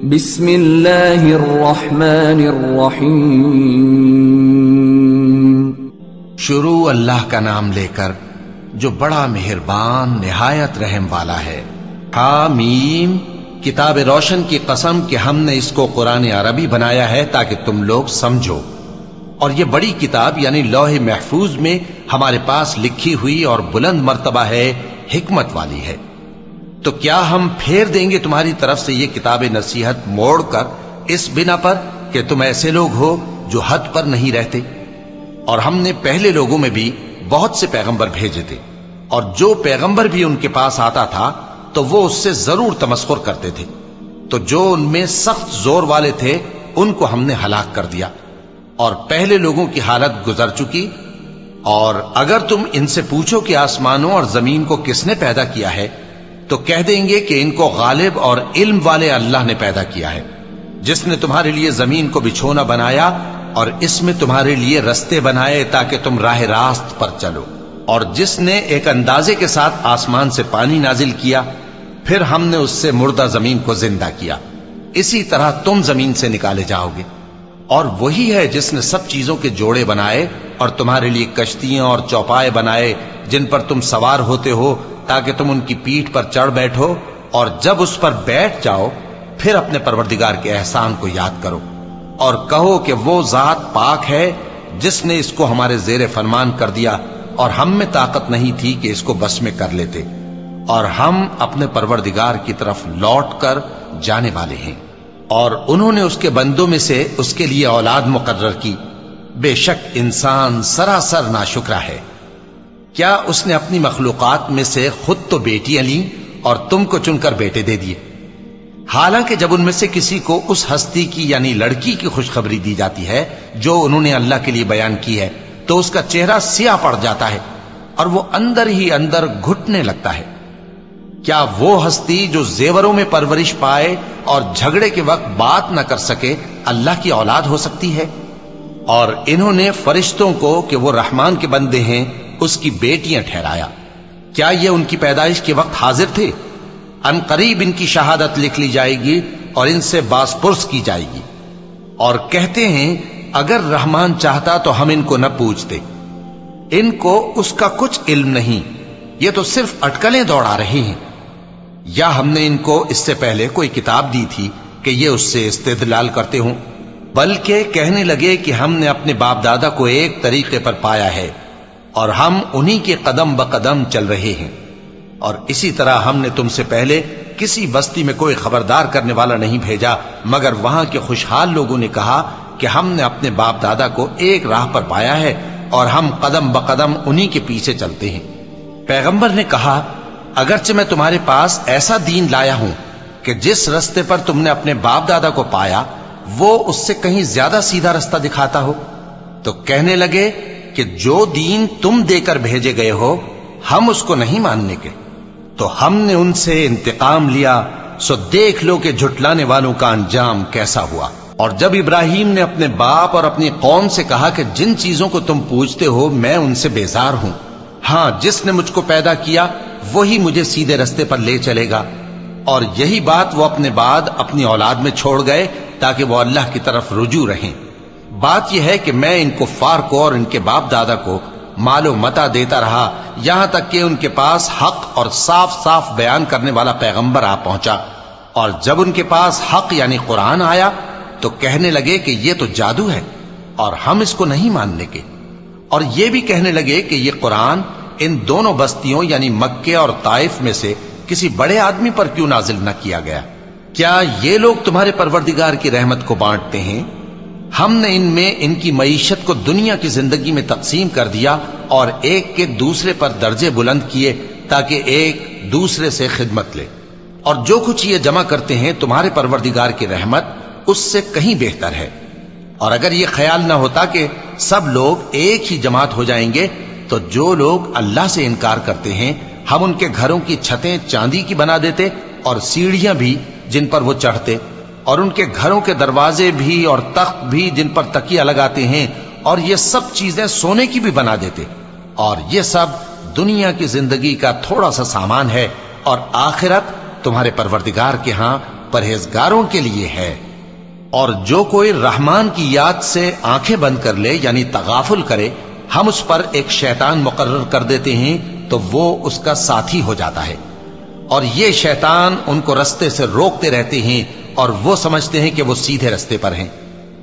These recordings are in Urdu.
بسم اللہ الرحمن الرحیم شروع اللہ کا نام لے کر جو بڑا مہربان نہایت رحم والا ہے۔ حامیم، کتاب روشن کی قسم کہ ہم نے اس کو قرآن عربی بنایا ہے تاکہ تم لوگ سمجھو، اور یہ بڑی کتاب یعنی لوح محفوظ میں ہمارے پاس لکھی ہوئی اور بلند مرتبہ ہے، حکمت والی ہے۔ تو کیا ہم پھیر دیں گے تمہاری طرف سے یہ کتاب نصیحت موڑ کر اس بنا پر کہ تم ایسے لوگ ہو جو حد پر نہیں رہتے؟ اور ہم نے پہلے لوگوں میں بھی بہت سے پیغمبر بھیجے تھے، اور جو پیغمبر بھی ان کے پاس آتا تھا تو وہ اس سے ضرور تمسخر کرتے تھے، تو جو ان میں سخت زور والے تھے ان کو ہم نے ہلاک کر دیا، اور پہلے لوگوں کی حالت گزر چکی۔ اور اگر تم ان سے پوچھو کہ آسمانوں اور زمین کو کس نے پیدا کیا ہے تو کہہ دیں گے کہ ان کو غالب اور علم والے اللہ نے پیدا کیا ہے، جس نے تمہارے لیے زمین کو بچھونا بنایا اور اس میں تمہارے لیے رستے بنائے تاکہ تم راہ راست پر چلو، اور جس نے ایک اندازے کے ساتھ آسمان سے پانی نازل کیا، پھر ہم نے اس سے مردہ زمین کو زندہ کیا، اسی طرح تم زمین سے نکالے جاؤ گے۔ اور وہی ہے جس نے سب چیزوں کے جوڑے بنائے اور تمہارے لیے کشتیاں اور چوپائے بنائے جن پر تم سوار ہوتے ہو تاکہ تم ان کی پیٹھ پر چڑھ بیٹھو، اور جب اس پر بیٹھ جاؤ پھر اپنے پروردگار کے احسان کو یاد کرو اور کہو کہ وہ ذات پاک ہے جس نے اس کو ہمارے زیر فرمان کر دیا اور ہم میں طاقت نہیں تھی کہ اس کو بس میں کر لیتے، اور ہم اپنے پروردگار کی طرف لوٹ کر جانے والے ہیں۔ اور انہوں نے اس کے بندوں میں سے اس کے لیے اولاد مقرر کی، بے شک انسان سراسر ناشکرا ہے۔ کیا اس نے اپنی مخلوقات میں سے خود تو بیٹیاں لیں اور تم کو چن کر بیٹے دے دیے؟ حالانکہ جب ان میں سے کسی کو اس ہستی کی یعنی لڑکی کی خوشخبری دی جاتی ہے جو انہوں نے اللہ کے لیے بیان کی ہے تو اس کا چہرہ سیاہ پڑ جاتا ہے اور وہ اندر ہی اندر گھٹنے لگتا ہے۔ کیا وہ ہستی جو زیوروں میں پرورش پائے اور جھگڑے کے وقت بات نہ کر سکے اللہ کی اولاد ہو سکتی ہے؟ اور انہوں نے فرشتوں کو کہ وہ رحمان کے بندے ہیں اس کی بیٹیاں ٹھہرایا۔ کیا یہ ان کی پیدائش کے وقت حاضر تھے؟ ان قریب ان کی شہادت لکھ لی جائے گی اور ان سے باز پرس کی جائے گی، اور کہتے ہیں اگر رحمان چاہتا تو ہم ان کو نہ پوچھتے، ان کو اس کا کچھ علم نہیں، یہ تو صرف اٹکلیں دوڑا رہے ہیں۔ یا ہم نے ان کو اس سے پہلے کوئی کتاب دی تھی کہ یہ اس سے استدلال کرتے ہوں؟ بلکہ کہنے لگے کہ ہم نے اپنے باپ دادا کو ایک طریقے پر پایا ہے اور ہم انہی کے قدم بقدم چل رہے ہیں، اور اسی طرح ہم نے تم سے پہلے کسی بستی میں کوئی خبردار کرنے والا نہیں بھیجا مگر وہاں کے خوشحال لوگوں نے کہا کہ ہم نے اپنے باپ دادا کو ایک راہ پر پایا ہے اور ہم قدم بقدم انہی کے پیچھے چلتے ہیں۔ پیغمبر نے کہا اگرچہ میں تمہارے پاس ایسا دین لایا ہوں کہ جس رستے پر تم نے اپنے باپ دادا کو پایا وہ اس سے کہیں زیادہ سیدھا رستہ دکھاتا ہو، تو کہنے لگے کہ جو دین تم دے کر بھیجے گئے ہو ہم اس کو نہیں ماننے کے، تو ہم نے ان سے انتقام لیا، سو دیکھ لو کہ جھٹلانے والوں کا انجام کیسا ہوا۔ اور جب ابراہیم نے اپنے باپ اور اپنی قوم سے کہا کہ جن چیزوں کو تم پوجتے ہو میں ان سے بیزار ہوں، ہاں جس نے مجھ کو پیدا کیا وہی مجھے سیدھے رستے پر لے چلے گا، اور یہی بات وہ اپنے بعد اپنی اولاد میں چھوڑ گئے تاکہ وہ اللہ کی طرف رجوع رہیں۔ بات یہ ہے کہ میں ان کفار کو اور ان کے باپ دادا کو مال و متاع دیتا رہا یہاں تک کہ ان کے پاس حق اور صاف صاف بیان کرنے والا پیغمبر آ پہنچا، اور جب ان کے پاس حق یعنی قرآن آیا تو کہنے لگے کہ یہ تو جادو ہے اور ہم اس کو نہیں ماننے کے، اور یہ بھی کہنے لگے کہ یہ قرآن ان دونوں بستیوں یعنی مکے اور طائف میں سے کسی بڑے آدمی پر کیوں نازل نہ کیا گیا؟ کیا یہ لوگ تمہارے پروردگار کی رحمت کو بانٹتے ہیں؟ ہم نے ان میں ان کی معیشت کو دنیا کی زندگی میں تقسیم کر دیا اور ایک کے دوسرے پر درجے بلند کیے تاکہ ایک دوسرے سے خدمت لے، اور جو کچھ یہ جمع کرتے ہیں تمہارے پروردگار کی رحمت اس سے کہیں بہتر ہے۔ اور اگر یہ خیال نہ ہوتا کہ سب لوگ ایک ہی جماعت ہو جائیں گے تو جو لوگ اللہ سے انکار کرتے ہیں ہم ان کے گھروں کی چھتیں چاندی کی بنا دیتے اور سیڑھیاں بھی جن پر وہ چڑھتے، اور ان کے گھروں کے دروازے بھی اور تخت بھی جن پر تکیہ لگاتے ہیں، اور یہ سب چیزیں سونے کی بھی بنا دیتے، اور یہ سب دنیا کی زندگی کا تھوڑا سا سامان ہے، اور آخرت تمہارے پروردگار کے ہاں پرہیزگاروں کے لیے ہے۔ اور جو کوئی رحمان کی یاد سے آنکھیں بند کر لے یعنی تغافل کرے، ہم اس پر ایک شیطان مقرر کر دیتے ہیں تو وہ اس کا ساتھی ہو جاتا ہے، اور یہ شیطان ان کو رستے سے روکتے رہتے ہیں اور وہ سمجھتے ہیں کہ وہ سیدھے رستے پر ہیں،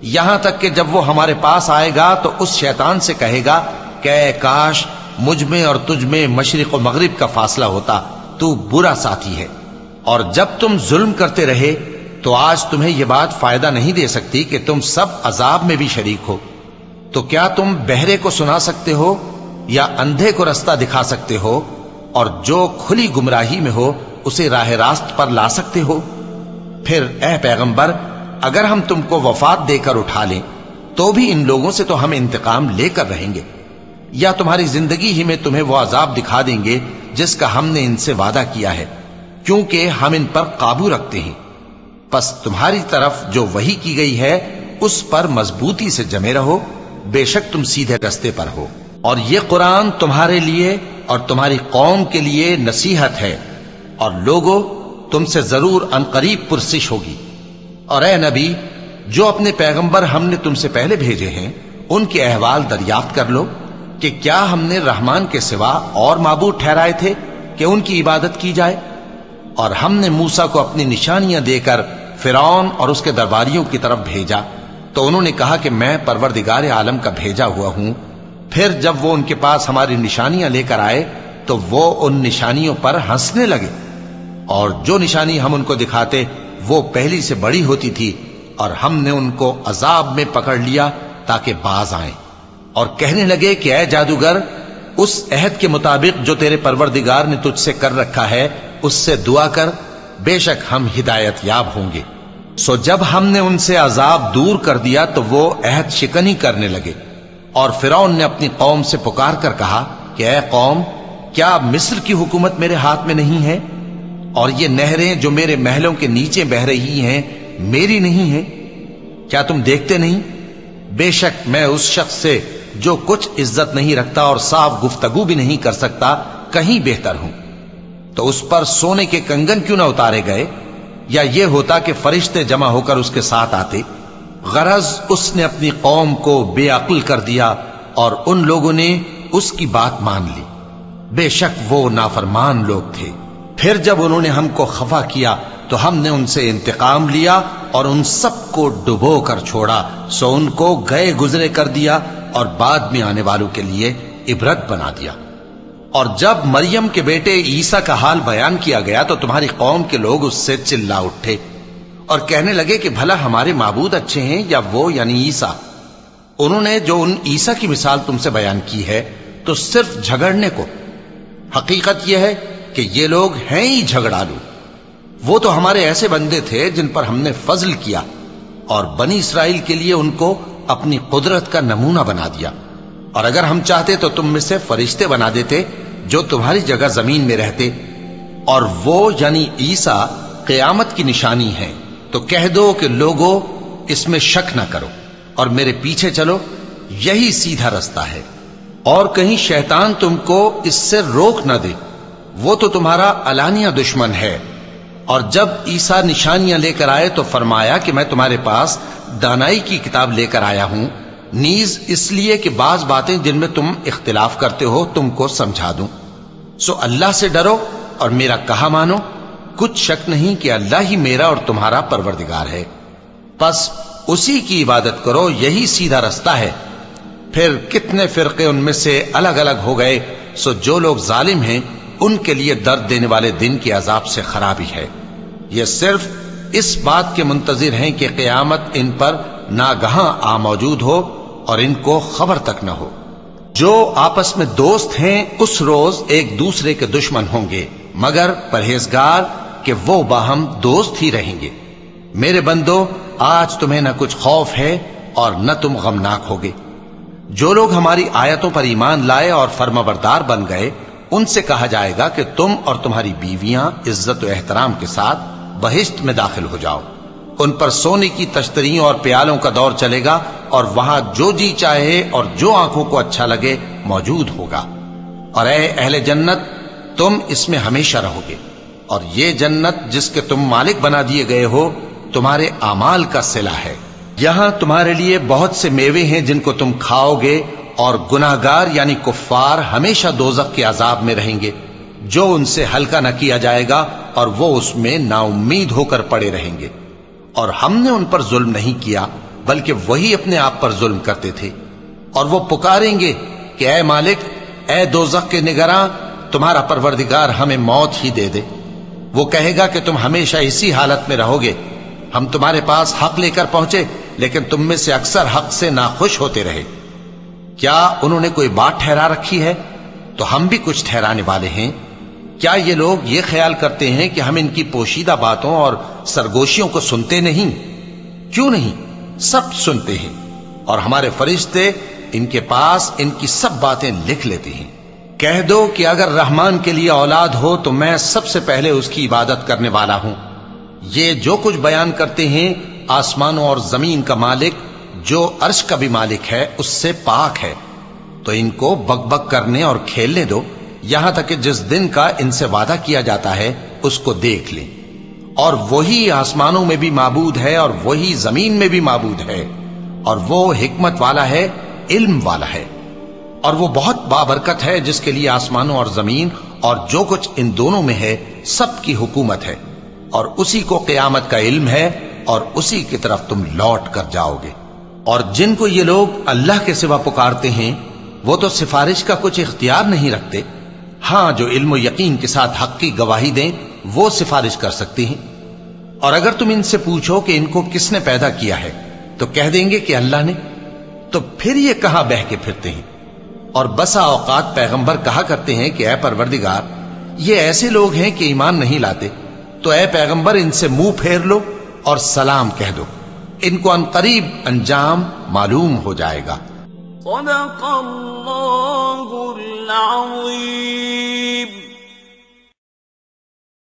یہاں تک کہ جب وہ ہمارے پاس آئے گا تو اس شیطان سے کہے گا کہ اے کاش مجھ میں اور تجھ میں مشرق و مغرب کا فاصلہ ہوتا، تو برا ساتھی ہے۔ اور جب تم ظلم کرتے رہے تو آج تمہیں یہ بات فائدہ نہیں دے سکتی کہ تم سب عذاب میں بھی شریک ہو۔ تو کیا تم بہرے کو سنا سکتے ہو یا اندھے کو رستہ دکھا سکتے ہو، اور جو کھلی گمراہی میں ہو اسے راہ راست پر لا سکتے ہو؟ پھر اے پیغمبر، اگر ہم تم کو وفات دے کر اٹھا لیں تو بھی ان لوگوں سے تو ہم انتقام لے کر رہیں گے، یا تمہاری زندگی ہی میں تمہیں وہ عذاب دکھا دیں گے جس کا ہم نے ان سے وعدہ کیا ہے، کیونکہ ہم ان پر قابو رکھتے ہیں۔ پس تمہاری طرف جو وحی کی گئی ہے اس پر مضبوطی سے جمے رہو، بے شک تم سیدھے رستے پر ہو، اور یہ قرآن تمہارے لیے اور تمہاری قوم کے لیے نصیحت ہے، اور لوگوں تم سے ضرور عنقریب پرسش ہوگی۔ اور اے نبی، جو اپنے پیغمبر ہم نے تم سے پہلے بھیجے ہیں ان کے احوال دریافت کر لو کہ کیا ہم نے رحمان کے سوا اور معبود ٹھہرائے تھے کہ ان کی عبادت کی جائے؟ اور ہم نے موسیٰ کو اپنی نشانیاں دے کر فرعون اور اس کے درباریوں کی طرف بھیجا تو انہوں نے کہا کہ میں پروردگار عالم کا بھیجا ہوا ہوں۔ پھر جب وہ ان کے پاس ہماری نشانیاں لے کر آئے تو وہ ان نشانیوں پر ہنسنے لگے، اور جو نشانی ہم ان کو دکھاتے وہ پہلی سے بڑی ہوتی تھی، اور ہم نے ان کو عذاب میں پکڑ لیا تاکہ باز آئیں، اور کہنے لگے کہ اے جادوگر، اس عہد کے مطابق جو تیرے پروردگار نے تجھ سے کر رکھا ہے اس سے دعا کر، بے شک ہم ہدایت یاب ہوں گے۔ سو جب ہم نے ان سے عذاب دور کر دیا تو وہ عہد شکنی کرنے لگے، اور فرعون نے اپنی قوم سے پکار کر کہا کہ اے قوم، کیا مصر کی حکومت میرے ہاتھ میں نہیں ہے، اور یہ نہریں جو میرے محلوں کے نیچے بہ رہی ہیں میری نہیں ہیں؟ کیا تم دیکھتے نہیں؟ بے شک میں اس شخص سے جو کچھ عزت نہیں رکھتا اور صاف گفتگو بھی نہیں کر سکتا کہیں بہتر ہوں۔ تو اس پر سونے کے کنگن کیوں نہ اتارے گئے، یا یہ ہوتا کہ فرشتے جمع ہو کر اس کے ساتھ آتے؟ غرض اس نے اپنی قوم کو بے عقل کر دیا اور ان لوگوں نے اس کی بات مان لی، بے شک وہ نافرمان لوگ تھے۔ پھر جب انہوں نے ہم کو خفا کیا تو ہم نے ان سے انتقام لیا اور ان سب کو ڈبو کر چھوڑا، سو ان کو گئے گزرے کر دیا اور بعد میں آنے والوں کے لیے عبرت بنا دیا۔ اور جب مریم کے بیٹے عیسیٰ کا حال بیان کیا گیا تو تمہاری قوم کے لوگ اس سے چلا اٹھے اور کہنے لگے کہ بھلا ہمارے معبود اچھے ہیں یا وہ یعنی عیسیٰ؟ انہوں نے جو ان عیسیٰ کی مثال تم سے بیان کی ہے تو صرف جھگڑنے کو، حقیقت یہ ہے کہ یہ لوگ ہیں ہی جھگڑالو۔ وہ تو ہمارے ایسے بندے تھے جن پر ہم نے فضل کیا، اور بنی اسرائیل کے لیے ان کو اپنی قدرت کا نمونہ بنا دیا، اور اگر ہم چاہتے تو تم میں سے فرشتے بنا دیتے جو تمہاری جگہ زمین میں رہتے، اور وہ یعنی عیسیٰ قیامت کی نشانی ہے۔ تو کہہ دو کہ لوگوں اس میں شک نہ کرو اور میرے پیچھے چلو، یہی سیدھا رستہ ہے، اور کہیں شیطان تم کو اس سے روک نہ دے، وہ تو تمہارا علانیہ دشمن ہے۔ اور جب عیسیٰ نشانیاں لے کر آئے تو فرمایا کہ میں تمہارے پاس دانائی کی کتاب لے کر آیا ہوں، نیز اس لیے کہ بعض باتیں جن میں تم اختلاف کرتے ہو تم کو سمجھا دوں۔ سو اللہ سے ڈرو اور میرا کہا مانو، کچھ شک نہیں کہ اللہ ہی میرا اور تمہارا پروردگار ہے، پس اسی کی عبادت کرو، یہی سیدھا رستہ ہے۔ پھر کتنے فرقے ان میں سے الگ الگ ہو گئے، سو جو لوگ ظالم ہیں ان کے لیے درد دینے والے دن کے عذاب سے خرابی ہے۔ یہ صرف اس بات کے منتظر ہیں کہ قیامت ان پر ناگہاں آ موجود ہو اور ان کو خبر تک نہ ہو۔ جو آپس میں دوست ہیں اس روز ایک دوسرے کے دشمن ہوں گے، مگر پرہیزگار کہ وہ باہم دوست ہی رہیں گے۔ میرے بندو، آج تمہیں نہ کچھ خوف ہے اور نہ تم غمناک ہوگے۔ جو لوگ ہماری آیتوں پر ایمان لائے اور فرمانبردار بن گئے ان سے کہا جائے گا کہ تم اور تمہاری بیویاں عزت و احترام کے ساتھ بہشت میں داخل ہو جاؤ۔ ان پر سونے کی تشتریوں اور پیالوں کا دور چلے گا، اور وہاں جو جی چاہے اور جو آنکھوں کو اچھا لگے موجود ہوگا۔ اور اے اہل جنت، تم اس میں ہمیشہ رہو گے، اور یہ جنت جس کے تم مالک بنا دیے گئے ہو تمہارے اعمال کا صلہ ہے. یہاں تمہارے لیے بہت سے میوے ہیں جن کو تم کھاؤ گے، اور گناہگار یعنی کفار ہمیشہ دوزخ کے عذاب میں رہیں گے جو ان سے ہلکا نہ کیا جائے گا، اور وہ اس میں نا امید ہو کر پڑے رہیں گے. اور ہم نے ان پر ظلم نہیں کیا بلکہ وہی اپنے آپ پر ظلم کرتے تھے. اور وہ پکاریں گے کہ اے مالک، اے دوزخ کے نگراں، تمہارا پروردگار ہمیں موت ہی دے دے. وہ کہے گا کہ تم ہمیشہ اسی حالت میں رہو گے. ہم تمہارے پاس حق لے کر پہنچے لیکن تم میں سے اکثر حق سے ناخوش ہوتے رہے. کیا انہوں نے کوئی بات ٹھہرا رکھی ہے؟ تو ہم بھی کچھ ٹھہرانے والے ہیں. کیا یہ لوگ یہ خیال کرتے ہیں کہ ہم ان کی پوشیدہ باتوں اور سرگوشیوں کو سنتے نہیں؟ کیوں نہیں، سب سنتے ہیں، اور ہمارے فرشتے ان کے پاس ان کی سب باتیں لکھ لیتے ہیں. کہہ دو کہ اگر رحمان کے لیے اولاد ہو تو میں سب سے پہلے اس کی عبادت کرنے والا ہوں. یہ جو کچھ بیان کرتے ہیں آسمانوں اور زمین کا مالک جو عرش کا بھی مالک ہے اس سے پاک ہے. تو ان کو بک بک کرنے اور کھیلنے دو یہاں تک کہ جس دن کا ان سے وعدہ کیا جاتا ہے اس کو دیکھ لیں. اور وہی آسمانوں میں بھی معبود ہے اور وہی زمین میں بھی معبود ہے، اور وہ حکمت والا ہے، علم والا ہے. اور وہ بہت بابرکت ہے جس کے لیے آسمانوں اور زمین اور جو کچھ ان دونوں میں ہے سب کی حکومت ہے، اور اسی کو قیامت کا علم ہے، اور اسی کی طرف تم لوٹ کر جاؤ گے. اور جن کو یہ لوگ اللہ کے سوا پکارتے ہیں وہ تو سفارش کا کچھ اختیار نہیں رکھتے. ہاں، جو علم و یقین کے ساتھ حق کی گواہی دیں وہ سفارش کر سکتی ہیں. اور اگر تم ان سے پوچھو کہ ان کو کس نے پیدا کیا ہے تو کہہ دیں گے کہ اللہ نے. تو پھر یہ کہاں بہہ کے پھرتے ہیں؟ اور بسا اوقات پیغمبر کہا کرتے ہیں کہ اے پروردگار، یہ ایسے لوگ ہیں کہ ایمان نہیں لاتے، تو اے پیغمبر ان سے منہ پھیر لو اور سلام کہہ دو، ان کو عنقریب انجام معلوم ہو جائے گا. صدق اللہ العظیم.